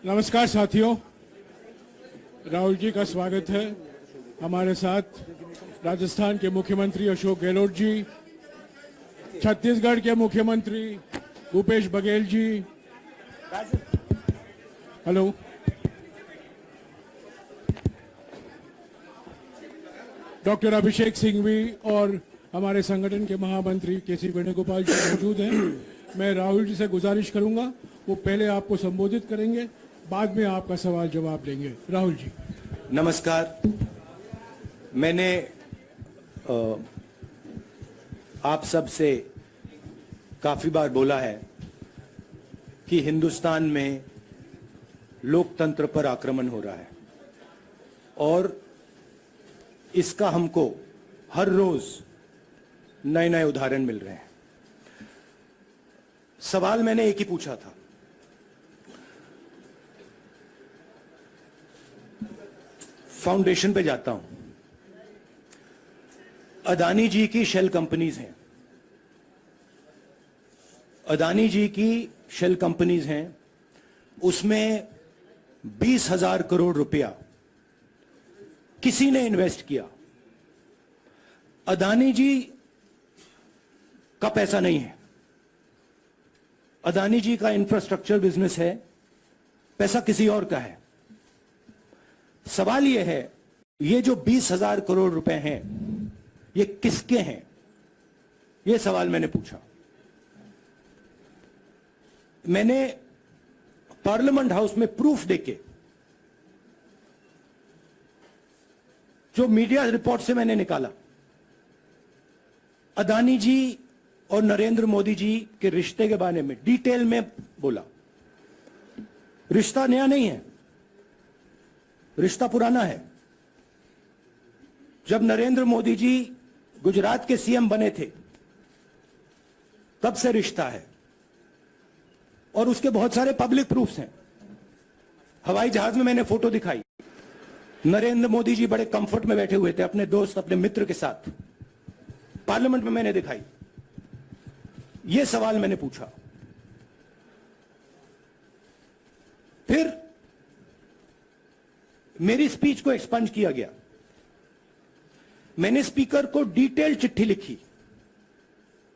नमस्कार साथियों, राहुल जी का स्वागत है। हमारे साथ राजस्थान के मुख्यमंत्री अशोक गहलोत जी, छत्तीसगढ़ के मुख्यमंत्री भूपेश बघेल जी, हेलो, डॉक्टर अभिषेक सिंघवी और हमारे संगठन के महामंत्री के.सी. वेणुगोपाल जी मौजूद हैं। मैं राहुल जी से गुजारिश करूंगा, वो पहले आपको संबोधित करेंगे, बाद में आपका सवाल जवाब लेंगे। राहुल जी। नमस्कार। मैंने आप सब से काफी बार बोला है कि हिंदुस्तान में लोकतंत्र पर आक्रमण हो रहा है और इसका हमको हर रोज नए नए उदाहरण मिल रहे हैं। सवाल मैंने एक ही पूछा था, फाउंडेशन पे जाता हूं, अदानी जी की शेल कंपनीज हैं, अदानी जी की शेल कंपनीज हैं, उसमें 20,000 करोड़ रुपया किसी ने इन्वेस्ट किया। अदानी जी का पैसा नहीं है, अदानी जी का इंफ्रास्ट्रक्चर बिजनेस है, पैसा किसी और का है। सवाल यह है, ये जो 20,000 करोड़ रुपए हैं, ये किसके हैं? ये सवाल मैंने पूछा। मैंने पार्लियामेंट हाउस में प्रूफ देके, जो मीडिया रिपोर्ट से मैंने निकाला, अदानी जी और नरेंद्र मोदी जी के रिश्ते के बारे में डिटेल में बोला। रिश्ता नया नहीं है, रिश्ता पुराना है। जब नरेंद्र मोदी जी गुजरात के सीएम बने थे, तब से रिश्ता है और उसके बहुत सारे पब्लिक प्रूफ्स हैं। हवाई जहाज में मैंने फोटो दिखाई, नरेंद्र मोदी जी बड़े कंफर्ट में बैठे हुए थे अपने दोस्त, अपने मित्र के साथ। पार्लियामेंट में मैंने दिखाई। यह सवाल मैंने पूछा। फिर मेरी स्पीच को एक्सपंज किया गया। मैंने स्पीकर को डिटेल चिट्ठी लिखी,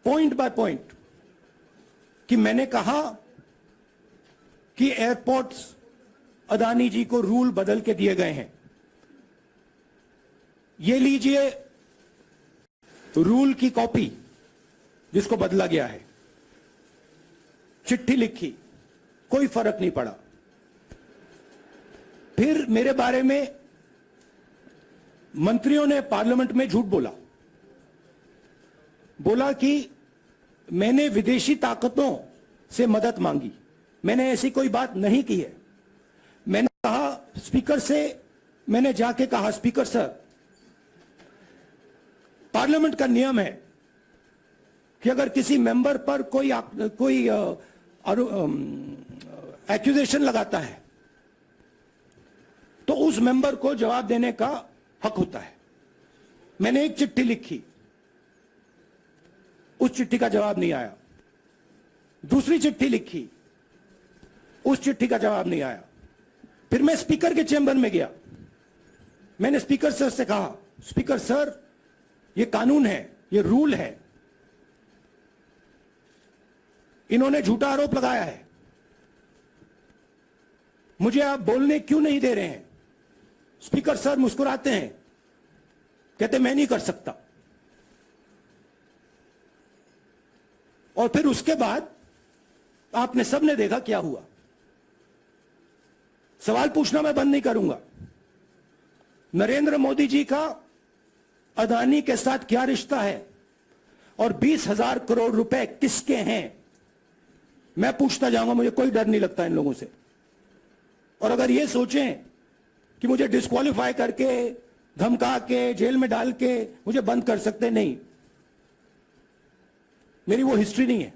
पॉइंट बाय पॉइंट, कि मैंने कहा कि एयरपोर्ट्स अदानी जी को रूल बदल के दिए गए हैं। ये लीजिए रूल की कॉपी जिसको बदला गया है। चिट्ठी लिखी, कोई फर्क नहीं पड़ा। फिर मेरे बारे में मंत्रियों ने पार्लियामेंट में झूठ बोला कि मैंने विदेशी ताकतों से मदद मांगी। मैंने ऐसी कोई बात नहीं की है। मैंने कहा स्पीकर से, मैंने जाके कहा, स्पीकर सर, पार्लियामेंट का नियम है कि अगर किसी मेंबर पर कोई एक्यूजेशन लगाता है तो उस मेंबर को जवाब देने का हक होता है। मैंने एक चिट्ठी लिखी, उस चिट्ठी का जवाब नहीं आया। दूसरी चिट्ठी लिखी, उस चिट्ठी का जवाब नहीं आया। फिर मैं स्पीकर के चेंबर में गया। मैंने स्पीकर सर से कहा, स्पीकर सर, ये कानून है, ये रूल है, इन्होंने झूठा आरोप लगाया है, मुझे आप बोलने क्यों नहीं दे रहे हैं? स्पीकर सर मुस्कुराते हैं, कहते मैं नहीं कर सकता। और फिर उसके बाद आपने सबने देखा क्या हुआ। सवाल पूछना मैं बंद नहीं करूंगा। नरेंद्र मोदी जी का अदानी के साथ क्या रिश्ता है और 20,000 करोड़ रुपए किसके हैं, मैं पूछता जाऊंगा। मुझे कोई डर नहीं लगता इन लोगों से। और अगर ये सोचें कि मुझे डिस्क्वालीफाई करके, धमका के, जेल में डाल के मुझे बंद कर सकते, नहीं, मेरी वो हिस्ट्री नहीं है।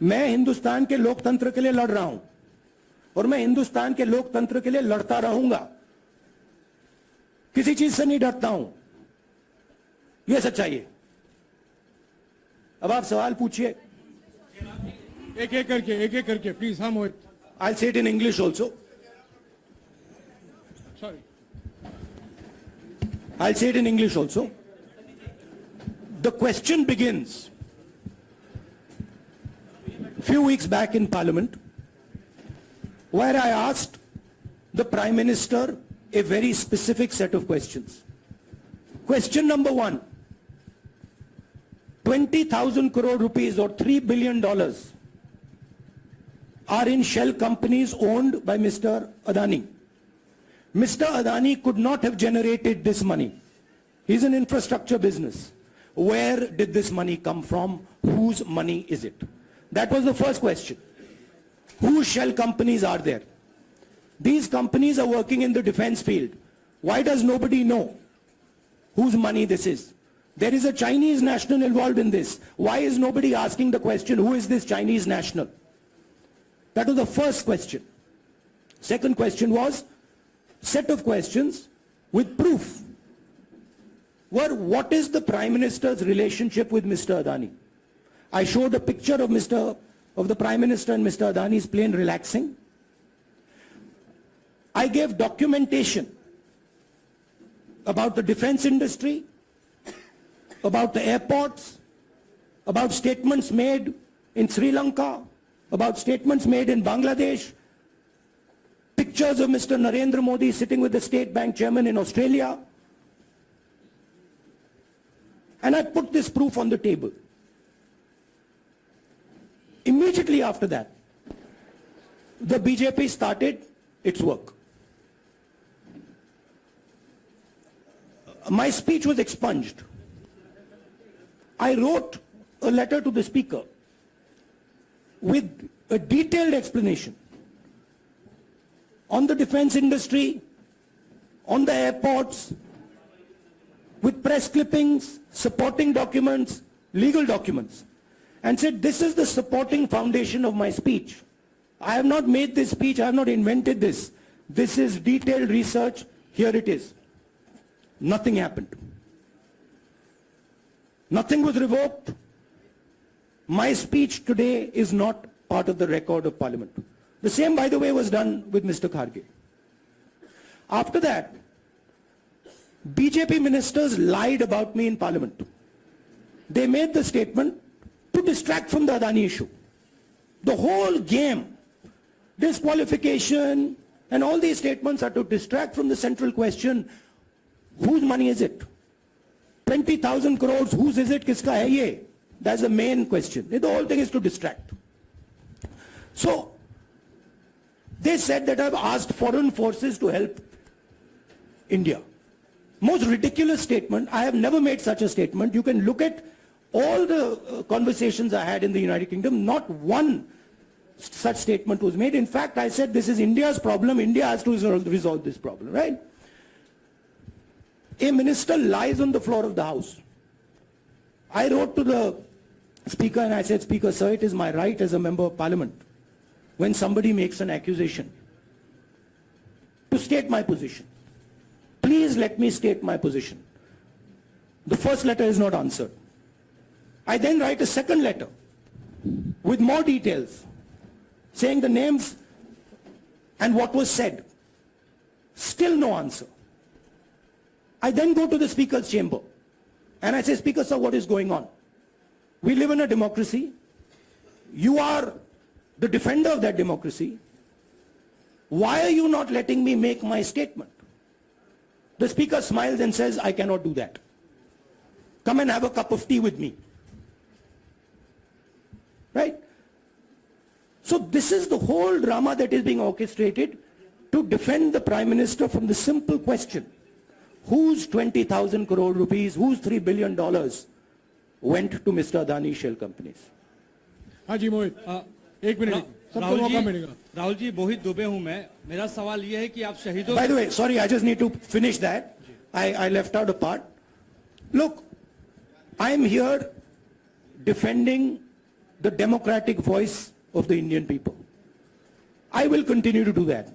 मैं हिंदुस्तान के लोकतंत्र के लिए लड़ रहा हूं और मैं हिंदुस्तान के लोकतंत्र के लिए लड़ता रहूंगा। किसी चीज से नहीं डरता हूं, यह सच्चाई है। अब आप सवाल पूछिए। एक एक करके प्लीज. हाँ मोहित, I'll say it in English also. Sorry. I'll say it in English also. The question begins. Few weeks back in Parliament, where I asked the Prime Minister a very specific set of questions. Question number one, 20,000 crore rupees or $3 billion are in shell companies owned by Mr. Adani. Mr. Adani could not have generated this money. He's an infrastructure business. Where did this money come from? Whose money is it? That was the first question. Whose shell companies are there? These companies are working in the defense field. Why does nobody know whose money this is? There is a Chinese national involved in this. Why is nobody asking the question, who is this Chinese national? That was the first question. Second question was, set of questions with proof. Were what is the Prime Minister's relationship with Mr. Adani? I showed a picture of the Prime Minister and Mr. Adani's plane relaxing. I gave documentation about the defense industry, about the airports, about statements made in Sri Lanka, about statements made in Bangladesh, pictures of Mr. Narendra Modi sitting with the State Bank chairman in Australia. And I put this proof on the table. Immediately after that, the BJP started its work. My speech was expunged. I wrote a letter to the Speaker with a detailed explanation on the defense industry, on the airports, with press clippings, supporting documents, legal documents, and said, this is the supporting foundation of my speech. I have not made this speech, I have not invented this. This is detailed research, here it is. Nothing happened. Nothing was revoked. My speech today is not part of the record of Parliament. The same, by the way, was done with Mr. Kharge. After that, BJP ministers lied about me in Parliament. They made the statement to distract from the Adani issue. The whole game, disqualification, and all these statements are to distract from the central question, whose money is it? 20,000 crores, whose is it? Kiska hai ye? That's the main question. The whole thing is to distract. So, they said that I've asked foreign forces to help India. Most ridiculous statement. I have never made such a statement. You can look at all the conversations I had in the United Kingdom. Not one such statement was made. In fact, I said this is India's problem. India has to resolve this problem, right? A minister lies on the floor of the House. I wrote to the Speaker and I said, Speaker, sir, it is my right as a member of Parliament, when somebody makes an accusation, to state my position. Please let me state my position. The first letter is not answered. I then write a second letter with more details, saying the names and what was said. Still no answer. I then go to the Speaker's chamber and I say, Speaker, sir, what is going on? We live in a democracy. You are the defender of that democracy. Why are you not letting me make my statement? The Speaker smiles and says, I cannot do that. Come and have a cup of tea with me. Right? So this is the whole drama that is being orchestrated to defend the Prime Minister from the simple question, whose 20,000 crore rupees, whose $3 billion went to Mr. Adani shell companies? हाँ जी मोहित, एक minute सबको मौका मिलेगा. राहुल जी, मोहित दुबे हूं मैं. मेरा सवाल ये है कि आप शहीदों. By the way, sorry, I just need to finish that. I left out a part. Look, I am here defending the democratic voice of the Indian people. I will continue to do that.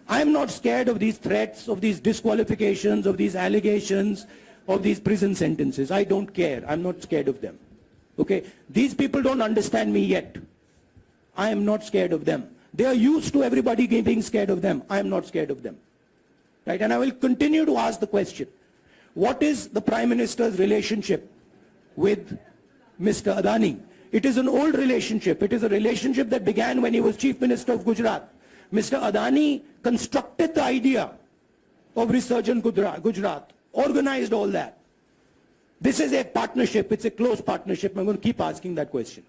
I am not scared of these threats, of these disqualifications, of these allegations, of these prison sentences. I don't care. I'm not scared of them. Okay? These people don't understand me yet. I am not scared of them. They are used to everybody being scared of them. I am not scared of them. Right? And I will continue to ask the question, what is the Prime Minister's relationship with Mr. Adani? It is an old relationship. It is a relationship that began when he was Chief Minister of Gujarat. Mr. Adani constructed the idea of Resurgent Gujarat, organized all that. This is a partnership. It's a close partnership. I'm going to keep asking that question.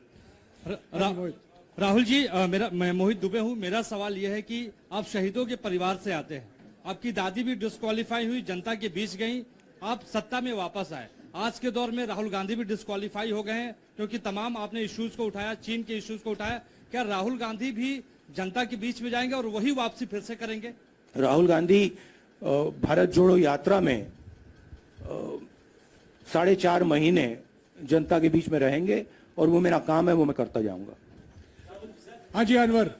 Rahul ji, मैं मोहित दुबे हूं। मेरा सवाल यह है कि आप शहीदों के परिवार से आते हैं। आपकी दादी भी डिस्क्वालीफाई हुई, जनता के बीच गई, आप सत्ता में वापस आए। आज के दौर में राहुल गांधी भी डिस्क्वालीफाई हो गए हैं, क्योंकि तमाम आपने इश्यूज को उठाया, चीन के इश्यूज को उठाया। क्या राहुल गांधी भी जनता के बीच में जाएंगे और वही वापसी फिर से करेंगे? राहुल गांधी भारत जोड़ो यात्रा में 4.5 महीने जनता के बीच में रहेंगे और वो मेरा काम है, वो मैं करता जाऊंगा। हाँ जी, अनवर।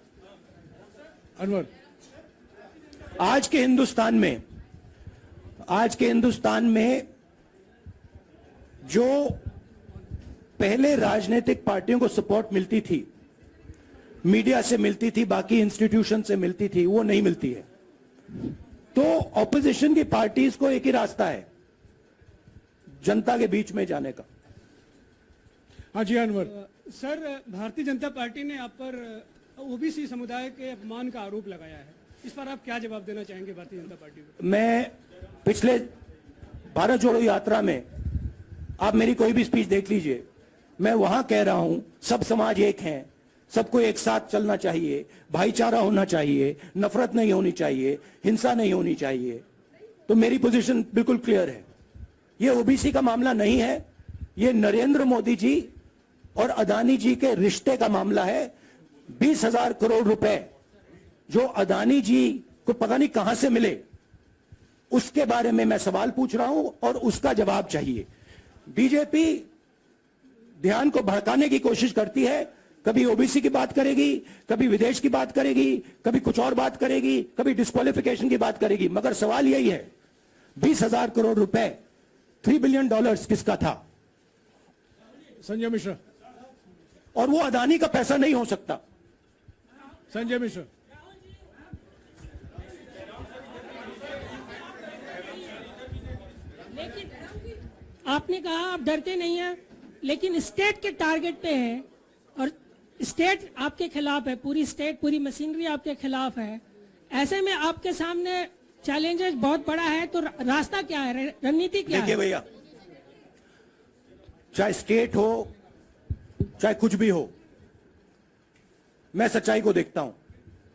आज के हिंदुस्तान में जो पहले राजनीतिक पार्टियों को सपोर्ट मिलती थी, मीडिया से मिलती थी, बाकी इंस्टीट्यूशन से मिलती थी, वो नहीं मिलती है। तो ऑपोजिशन की पार्टीज को एक ही रास्ता है, जनता के बीच में जाने का। हाँ जी, अनवर। सर, भारतीय जनता पार्टी ने आप पर ओबीसी समुदाय के अपमान का आरोप लगाया है। इस पर आप क्या जवाब देना चाहेंगे भारतीय जनता पार्टी को? मैं पिछले भारत जोड़ो यात्रा में आप मेरी कोई भी स्पीच देख लीजिए, मैं वहां कह रहा हूं सब समाज एक हैं, सबको एक साथ चलना चाहिए, भाईचारा होना चाहिए, नफरत नहीं होनी चाहिए, हिंसा नहीं होनी चाहिए। तो मेरी पोजीशन बिल्कुल क्लियर है। ये ओबीसी का मामला नहीं है, ये नरेंद्र मोदी जी और अदानी जी के रिश्ते का मामला है। 20,000 करोड़ रुपए जो अदानी जी को पता नहीं कहां से मिले, उसके बारे में मैं सवाल पूछ रहा हूं और उसका जवाब चाहिए। बीजेपी ध्यान को भड़काने की कोशिश करती है, कभी ओबीसी की बात करेगी, कभी विदेश की बात करेगी, कभी कुछ और बात करेगी, कभी डिस्क्वालिफिकेशन की बात करेगी, मगर सवाल यही है 20,000 करोड़ रुपए, $3 बिलियन किसका था? संजय मिश्रा। और वो अदानी का पैसा नहीं हो सकता। संजय मिश्रा। लेकिन आपने कहा आप डरते नहीं हैं, लेकिन स्टेट के टारगेट पे हैं और स्टेट आपके खिलाफ है, पूरी स्टेट, पूरी मशीनरी आपके खिलाफ है। ऐसे में आपके सामने चैलेंजेस बहुत बड़ा है, तो रास्ता क्या है, रणनीति क्या है? देखिए भैया, चाहे स्टेट हो चाहे कुछ भी हो, मैं सच्चाई को देखता हूं।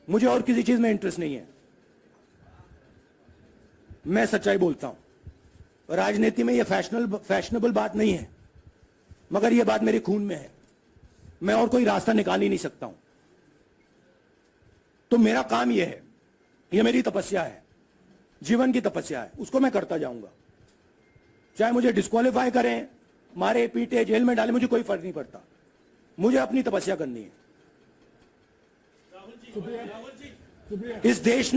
मुझे और किसी चीज में इंटरेस्ट नहीं है, मैं सच्चाई बोलता हूं। राजनीति में यह फैशनेबल बात नहीं है, मगर यह बात मेरे खून में है। मैं और कोई रास्ता निकाल ही नहीं सकता हूं। तो मेरा काम यह है, यह मेरी तपस्या है, जीवन की तपस्या है, उसको मैं करता जाऊंगा। चाहे मुझे डिस्क्वालीफाई करें, मारे पीटे, जेल में डाले, मुझे कोई फर्क नहीं पड़ता। मुझे अपनी तपस्या करनी है। इस देश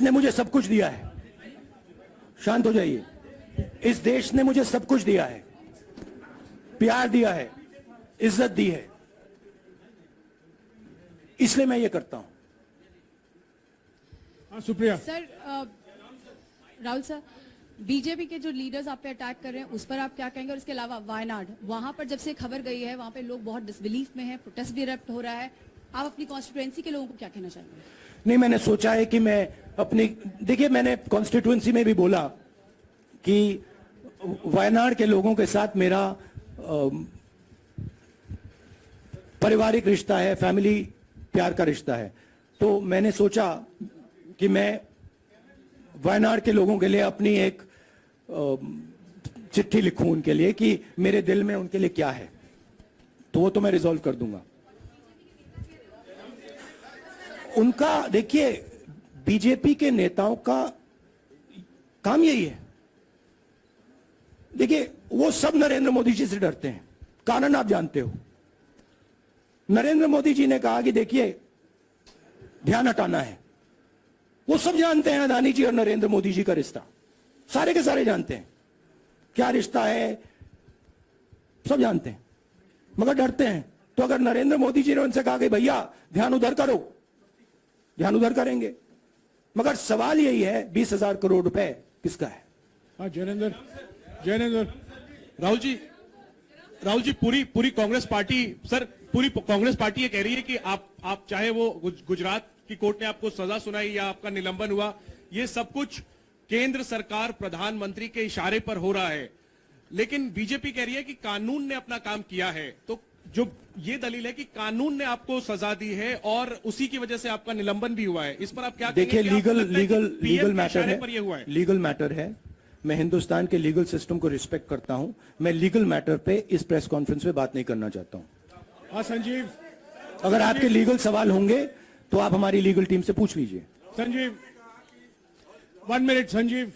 ने मुझे सब कुछ दिया है। शांत हो जाइए। इस देश ने मुझे सब कुछ दिया है, प्यार दिया है, इज्जत दी है, इसलिए मैं ये करता हूं। हाँ, Supriya. Sir, Rahul sir, BJP के जो लीडर्स आप पे अटैक कर रहे हैं उस पर आप क्या कहेंगे? और इसके अलावा वायनाड, वहां पर जब से खबर गई है वहां पे लोग बहुत डिसबिलीफ में हैं, प्रोटेस्ट भी इरप्ट हो रहा है, आप अपनी कॉन्स्टिट्यूएंसी के लोगों को क्या कहना चाहेंगे? नहीं, मैंने सोचा है कि मैं अपनी, देखिए मैंने कॉन्स्टिट्यूएंसी में भी बोला कि वायनाड के लोगों के साथ मेरा पारिवारिक रिश्ता है, फैमिली प्यार का रिश्ता है। तो मैंने सोचा कि मैं वायनाड के लोगों के लिए अपनी एक चिट्ठी लिखूं उनके लिए कि मेरे दिल में उनके लिए क्या है, तो वो तो मैं रिजॉल्व कर दूंगा। उनका, देखिए, बीजेपी के नेताओं का काम यही है। देखिए, वो सब नरेंद्र मोदी जी से डरते हैं, कारण आप जानते हो। नरेंद्र मोदी जी ने कहा कि देखिए ध्यान हटाना है। वो सब जानते हैं अदानी जी और नरेंद्र मोदी जी का रिश्ता, सारे के सारे जानते हैं क्या रिश्ता है, सब जानते हैं, मगर डरते हैं तो अगर नरेंद्र मोदी जी ने उनसे कहा कि भैया ध्यान उधर करो, ध्यान उधर करेंगे। मगर सवाल यही है 20,000 करोड़ रुपए किसका है? हाँ जैनेंद्र राहुल जी पूरी कांग्रेस पार्टी, सर पूरी कांग्रेस पार्टी ये कह रही है कि आप चाहे वो गुजरात की कोर्ट ने आपको सजा सुनाई या आपका निलंबन हुआ, ये सब कुछ केंद्र सरकार प्रधानमंत्री के इशारे पर हो रहा है। लेकिन बीजेपी कह रही है कि कानून ने अपना काम किया है। तो जो ये दलील है कि कानून ने आपको सजा दी है और उसी की वजह से आपका निलंबन भी हुआ है, इस पर आप क्या देखिए, लीगल मैटर है, पर ये हुआ है? लीगल मैटर है। मैं हिंदुस्तान के लीगल सिस्टम को रिस्पेक्ट करता हूं। मैं लीगल मैटर पे इस प्रेस कॉन्फ्रेंस में बात नहीं करना चाहता हूं। हाँ संजीव, अगर आपके लीगल सवाल होंगे तो आप हमारी लीगल टीम से पूछ लीजिए। Sanjeev 1 minute Sanjeev.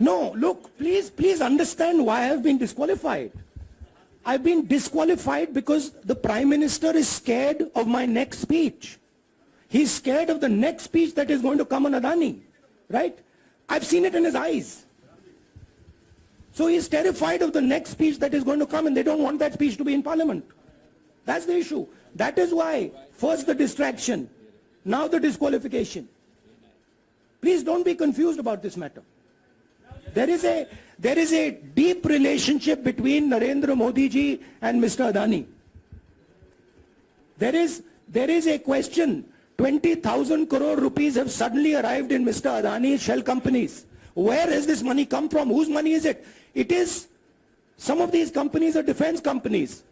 No, look, please understand why I have been disqualified. I've been disqualified because the Prime Minister is scared of my next speech. He's scared of the next speech that is going to come on Adani, right? I've seen it in his eyes. So he's terrified of the next speech that is going to come, and they don't want that speech to be in Parliament. That's the issue. That is why first the distraction, now the disqualification. Please don't be confused about this matter. There is a deep relationship between Narendra Modi ji and Mr. Adani. There is a question. 20,000 crore rupees have suddenly arrived in Mr. Adani's shell companies. Where has this money come from? Whose money is it? It is, some of these companies are defense companies.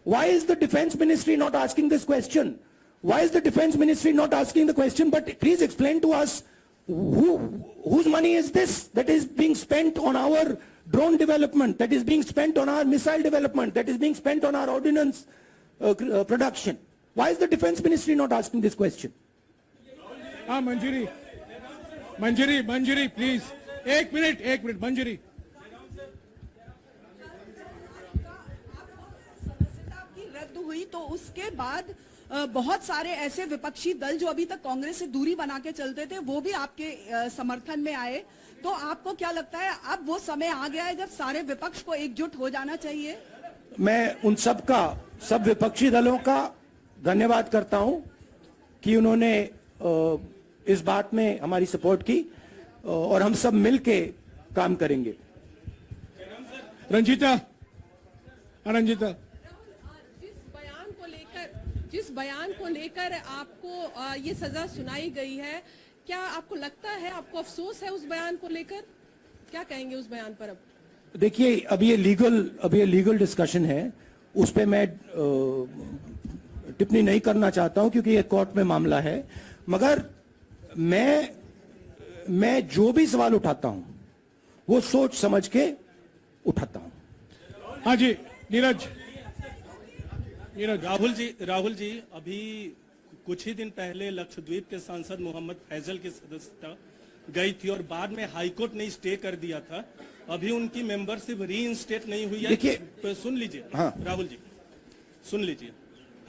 Why is the defense ministry not asking this question? Why is the defense ministry not asking the question? But please explain to us, whose money is this that is being spent on our drone development, that is being spent on our missile development, that is being spent on our ordnance production? Why is the defense ministry not asking this question? हाँ मंजरी please, एक minute मंजरी। सदस्यता की रद्द हुई तो उसके बाद बहुत सारे ऐसे विपक्षी दल जो अभी तक कांग्रेस से दूरी बना के चलते थे वो भी आपके समर्थन में आए। तो आपको क्या लगता है अब वो समय आ गया है जब सारे विपक्ष को एकजुट हो जाना चाहिए? मैं उन सब विपक्षी दलों का धन्यवाद करता हूं कि उन्होंने इस बात में हमारी सपोर्ट की और हम सब मिलके काम करेंगे। रंजीता जिस बयान को लेकर आपको ये सजा सुनाई गई है, क्या आपको लगता है, आपको अफसोस है उस बयान को लेकर? क्या कहेंगे उस बयान पर? अब देखिए, अब ये लीगल डिस्कशन है, उस पे मैं टिप्पणी नहीं करना चाहता हूं क्योंकि ये कोर्ट में मामला है। मगर मैं जो भी सवाल उठाता हूं वो सोच समझ के उठाता हूं। हाँ जी नीरज। राहुल जी अभी कुछ ही दिन पहले लक्षद्वीप के सांसद मोहम्मद फैजल की सदस्यता गई थी और बाद में हाईकोर्ट ने स्टे कर दिया था। अभी उनकी मेंबरशिप रीइंस्टेट नहीं हुई है। देखिए, सुन लीजिए। हाँ। राहुल जी सुन लीजिए,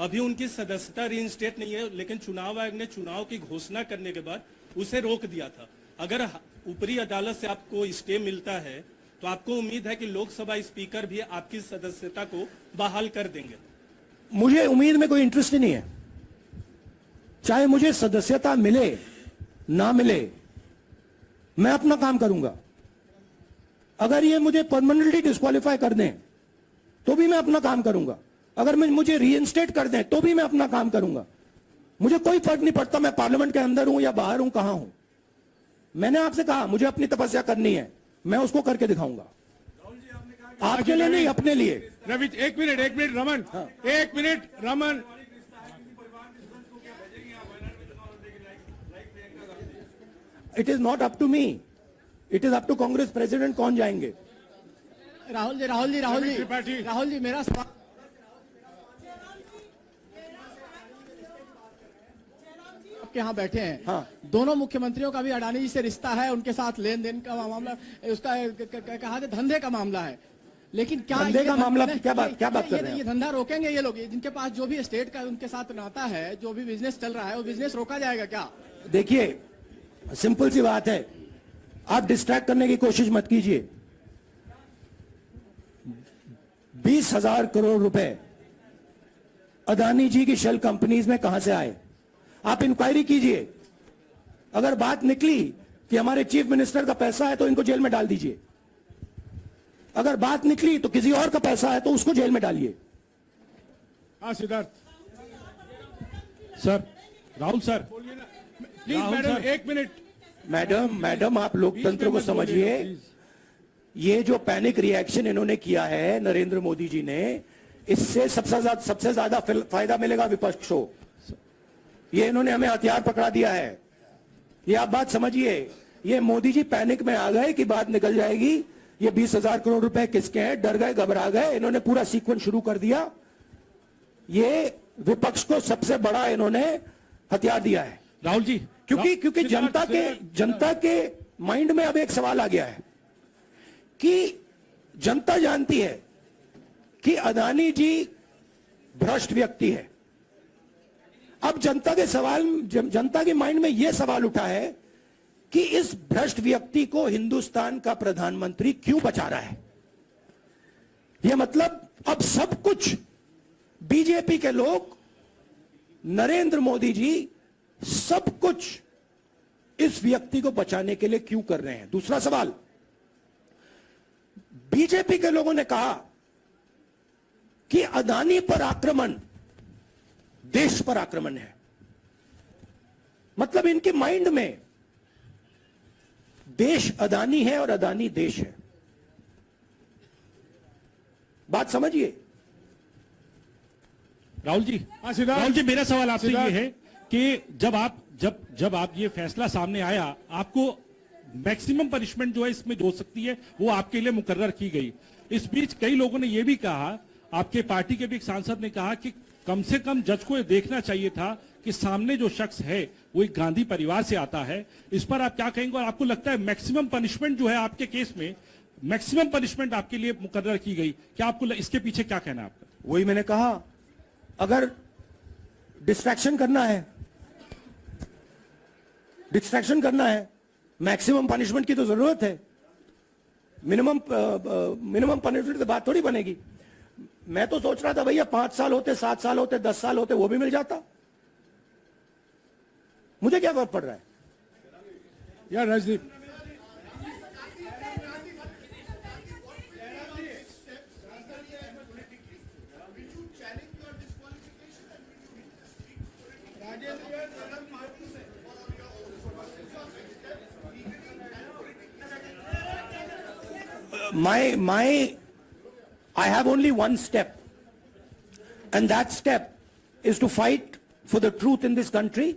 अभी उनकी सदस्यता रीइंस्टेट नहीं है, लेकिन चुनाव आयोग ने चुनाव की घोषणा करने के बाद उसे रोक दिया था। अगर ऊपरी अदालत से आपको स्टे मिलता है तो आपको उम्मीद है कि लोकसभा स्पीकर भी आपकी सदस्यता को बहाल कर देंगे? मुझे उम्मीद में कोई इंटरेस्ट ही नहीं है। चाहे मुझे सदस्यता मिले ना मिले, मैं अपना काम करूंगा। अगर ये मुझे परमानेंटली डिस्क्वालीफाई कर दें तो भी मैं अपना काम करूंगा। अगर मुझे रीइंस्टेट कर दें तो भी मैं अपना काम करूंगा। मुझे कोई फर्क नहीं पड़ता मैं पार्लियामेंट के अंदर हूं या बाहर हूं, कहां हूं। मैंने आपसे कहा मुझे अपनी तपस्या करनी है, मैं उसको करके दिखाऊंगा। आपके लिए नहीं, अपने लिए। रवि एक मिनट रमन, हाँ। एक minute Raman. It is not up to me, it is up to Congress president कौन जाएंगे। राहुल जी मेरा सवाल आपके यहाँ बैठे हैं। हाँ। दोनों मुख्यमंत्रियों का भी अडानी जी से रिश्ता है, उनके साथ लेन देन का मामला, उसका कहा धंधे का मामला है। लेकिन क्या धंधे का मामला क्या बात कर रहे हैं ये धंधा रोकेंगे ये लोग, जिनके पास जो भी स्टेट का उनके साथ नाता है, जो भी बिजनेस चल रहा है वो बिजनेस रोका जाएगा क्या? देखिए सिंपल सी बात है, आप डिस्ट्रैक्ट करने की कोशिश मत कीजिए। 20,000 करोड़ रुपए अदानी जी की शेल कंपनीज में कहां से आए? आप इंक्वायरी कीजिए। अगर बात निकली कि हमारे चीफ मिनिस्टर का पैसा है तो इनको जेल में डाल दीजिए। अगर बात निकली तो किसी और का पैसा है तो उसको जेल में डालिए। हाँ Siddharth sir, Rahul sir, please Rahul madam sir. 1 minute. Madam आप लोकतंत्र को समझिए। ये जो पैनिक रिएक्शन इन्होंने किया है नरेंद्र मोदी जी ने, इससे सबसे ज्यादा फायदा मिलेगा विपक्ष को। ये इन्होंने हमें हथियार पकड़ा दिया है। ये आप बात समझिए। ये मोदी जी पैनिक में आ गए कि बात निकल जाएगी, ये 20,000 करोड़ रुपए किसके हैं, डर गए, घबरा गए, इन्होंने पूरा सीक्वेंस शुरू कर दिया। ये विपक्ष को सबसे बड़ा इन्होंने हथियार दिया है राहुल जी, क्योंकि जनता के माइंड में अब एक सवाल आ गया है कि जनता जानती है कि अदानी जी भ्रष्ट व्यक्ति है। अब जनता के माइंड में यह सवाल उठा है कि इस भ्रष्ट व्यक्ति को हिंदुस्तान का प्रधानमंत्री क्यों बचा रहा है। यह मतलब अब सब कुछ बीजेपी के लोग, नरेंद्र मोदी जी सब कुछ इस व्यक्ति को बचाने के लिए क्यों कर रहे हैं। दूसरा सवाल, बीजेपी के लोगों ने कहा कि अदानी पर आक्रमण देश पर आक्रमण है। मतलब इनके माइंड में देश अदानी है और अदानी देश है। बात समझिए। राहुल जी, हाँ, सिद्धार्थ। राहुल जी, मेरा सवाल आपसे ये सिद्धार्थ। है कि जब आप ये फैसला सामने आया, आपको मैक्सिमम पनिशमेंट जो है इसमें जो हो सकती है वो आपके लिए मुकर्रर की गई। इस बीच कई लोगों ने ये भी कहा, आपके पार्टी के भी एक सांसद ने कहा कि कम से कम जज को ये देखना चाहिए था कि सामने जो शख्स है वो एक गांधी परिवार से आता है। इस पर आप क्या कहेंगे, और आपको लगता है मैक्सिमम पनिशमेंट जो है आपके केस में, मैक्सिमम पनिशमेंट आपके लिए मुकर्रर की गई, क्या आपको इसके पीछे क्या कहना है आपका? वही मैंने कहा, अगर डिस्ट्रैक्शन करना है, मैक्सिमम पनिशमेंट की तो जरूरत है। मिनिमम पनिशमेंट की बात थोड़ी बनेगी। मैं तो सोच रहा था भैया 5 साल होते, 7 साल होते, 10 साल होते, वो भी मिल जाता। मुझे क्या फर्क पड़ रहा है यार Rajdeep. I have only one step, and that step is to fight for the truth in this country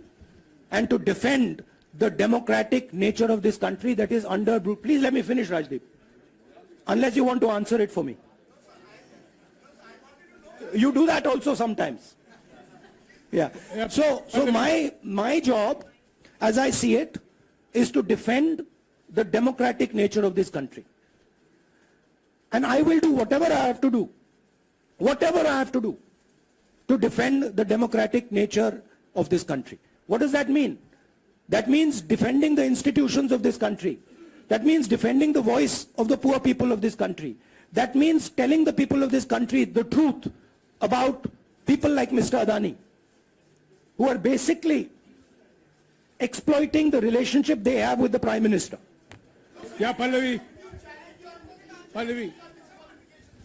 and to defend the democratic nature of this country that is under. Please let me finish, Rajdeep, unless you want to answer it for me. You do that also sometimes. Yeah. So my job, as I see it, is to defend the democratic nature of this country. And I will do whatever I have to do to defend the democratic nature of this country. What does that mean? That means defending the institutions of this country. That means defending the voice of the poor people of this country. That means telling the people of this country the truth about people like Mr. Adani, who are basically exploiting the relationship they have with the Prime Minister. Yeah, Pallavi,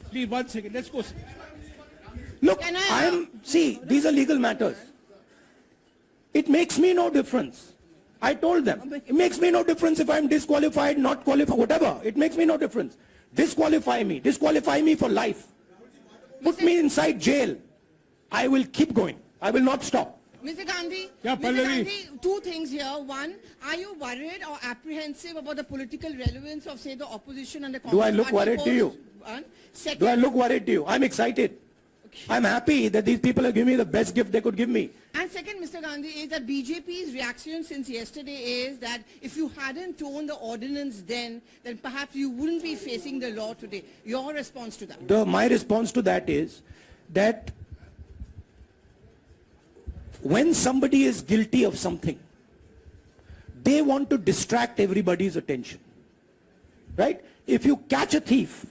please 1 second. Let's go. Look, see, these are legal matters. It makes me no difference. I told them, it makes me no difference if I'm disqualified, not qualified, whatever. It makes me no difference. Disqualify me for life. Put me inside jail. I will keep going. I will not stop. Mr. Gandhi, Yeah, Mr. Pallavi. Gandhi, 2 things here. One, are you worried or apprehensive about the political relevance of, say, the opposition and the Congress Do I look party worried to you? post? One. Second, Do I look worried to you? I'm excited. I'm happy that these people are giving me the best gift they could give me. and second, Mr. Gandhi, is that BJP's reaction since yesterday is that if you hadn't torn the ordinance then perhaps you wouldn't be facing the law today. Your response to that? My response to that is that when somebody is guilty of something, they want to distract everybody's attention. Right? If you catch a thief,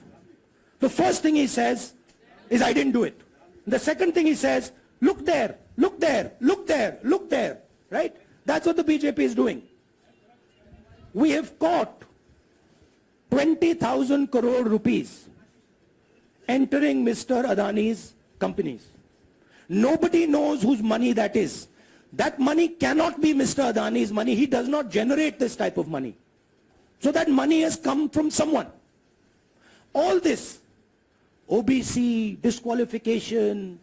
the first thing he says is, I didn't do it. The second thing he says, look there, look there, look there, look there. Right? That's what the BJP is doing. We have caught 20,000 crore rupees entering Mr. Adani's companies. Nobody knows whose money that is. That money cannot be Mr. Adani's money. He does not generate this type of money. So that money has come from someone. All this, OBC, disqualification,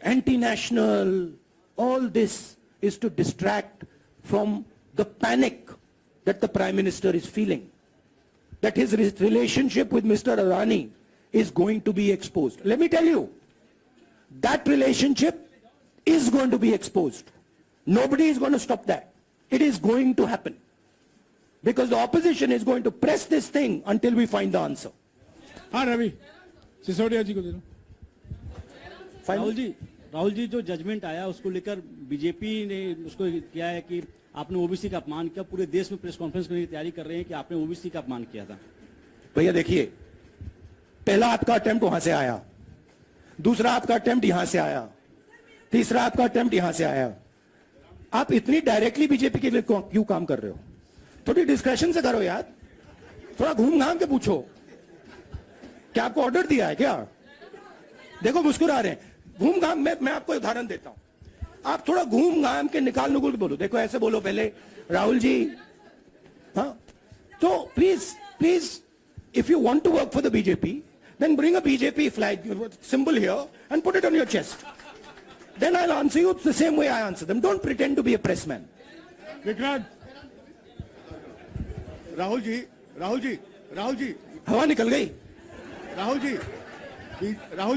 anti-national, all this is to distract from the panic that the Prime Minister is feeling. That his relationship with Mr. Adani is going to be exposed. Let me tell you, that relationship is going to be exposed. Nobody is going to stop that. It is going to happen. Because the opposition is going to press this thing until we find the answer. हाँ रवि सिसोदिया जी को दे दो. राहुल जी जो judgement आया उसको लेकर BJP ने उसको किया है कि आपने ओबीसी का अपमान किया. पूरे देश में प्रेस कॉन्फ्रेंस करने की तैयारी कर रहे हैं कि आपने ओबीसी का अपमान किया था. भैया देखिए, पहला आपका अटेम्प्ट वहां से आया, दूसरा आपका अटेम्प्ट यहां से आया, तीसरा आपका अटेम्प्ट यहां से आया. आप इतनी डायरेक्टली बीजेपी के लिए क्यों काम कर रहे हो? थोड़ी डिस्कशन से करो यार. थोड़ा घूम घाम के पूछो. क्या आपको ऑर्डर दिया है क्या? देखो मुस्कुरा रहे हैं. घूम घाम मैं आपको उदाहरण देता हूं. आप थोड़ा घूम घाम के निकाल नुकुल के बोलो. देखो ऐसे बोलो पहले, राहुल जी. हाँ, तो please if you want to work for the BJP, then bring a BJP flag symbol here and put it on your chest. Then I'll answer you the same way I answer them. Don't pretend to be a pressman. Vikrant Rahul ji हवा निकल गई. Rahul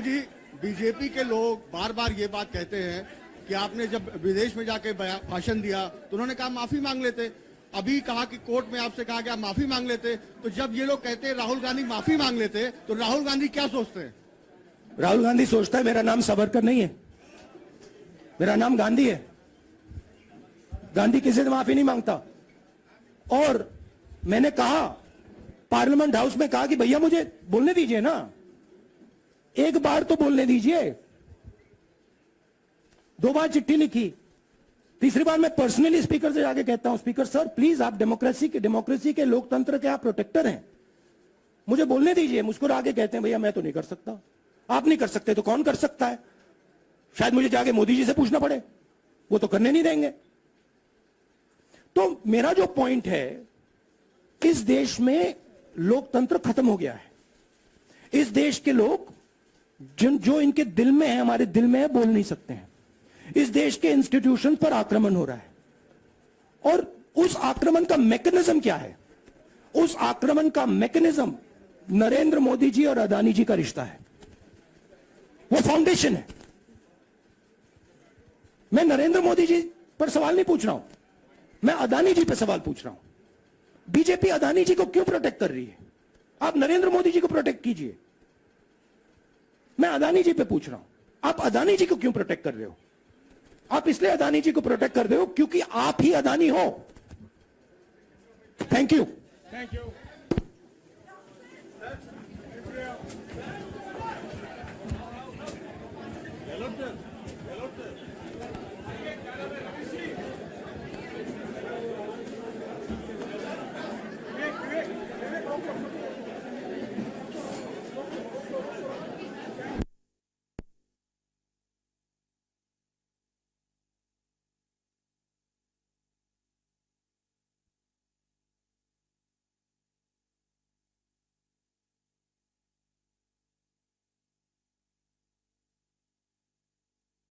ji BJP के लोग बार बार ये बात कहते हैं कि आपने जब विदेश में जाके भाषण दिया तो उन्होंने कहा माफी मांग लेते. अभी कहा कि कोर्ट में आपसे कहा कि आप माफी मांग लेते. तो जब ये लोग कहते हैं राहुल गांधी माफी मांग लेते, तो राहुल गांधी क्या सोचते हैं? राहुल गांधी सोचता है मेरा नाम सावरकर नहीं है, मेरा नाम गांधी है. गांधी किसी से माफी नहीं मांगता. और मैंने कहा पार्लियामेंट हाउस में, कहा कि भैया मुझे बोलने दीजिए ना, एक बार तो बोलने दीजिए. 2 बार चिट्ठी लिखी, तीसरी बार मैं पर्सनली स्पीकर से जाके कहता हूं, स्पीकर सर प्लीज, आप डेमोक्रेसी के लोकतंत्र के आप प्रोटेक्टर हैं, मुझे बोलने दीजिए. मुस्कुरा के कहते हैं भैया मैं तो नहीं कर सकता. आप नहीं कर सकते तो कौन कर सकता है? शायद मुझे जाके मोदी जी से पूछना पड़े, वो तो करने नहीं देंगे. तो मेरा जो पॉइंट है, इस देश में लोकतंत्र खत्म हो गया है. इस देश के लोग जो इनके दिल में है, हमारे दिल में है, बोल नहीं सकते हैं. इस देश के इंस्टीट्यूशन पर आक्रमण हो रहा है. और उस आक्रमण का मैकेनिज्म क्या है? उस आक्रमण का मैकेनिज्म नरेंद्र मोदी जी और अदानी जी का रिश्ता है. वो फाउंडेशन है. मैं नरेंद्र मोदी जी पर सवाल नहीं पूछ रहा हूं, मैं अदानी जी पर सवाल पूछ रहा हूं. बीजेपी अदानी जी को क्यों प्रोटेक्ट कर रही है? आप नरेंद्र मोदी जी को प्रोटेक्ट कीजिए. मैं अदानी जी पे पूछ रहा हूं, आप अदानी जी को क्यों प्रोटेक्ट कर रहे हो? आप इसलिए अदानी जी को प्रोटेक्ट कर रहे हो क्योंकि आप ही अदानी हो. Thank you.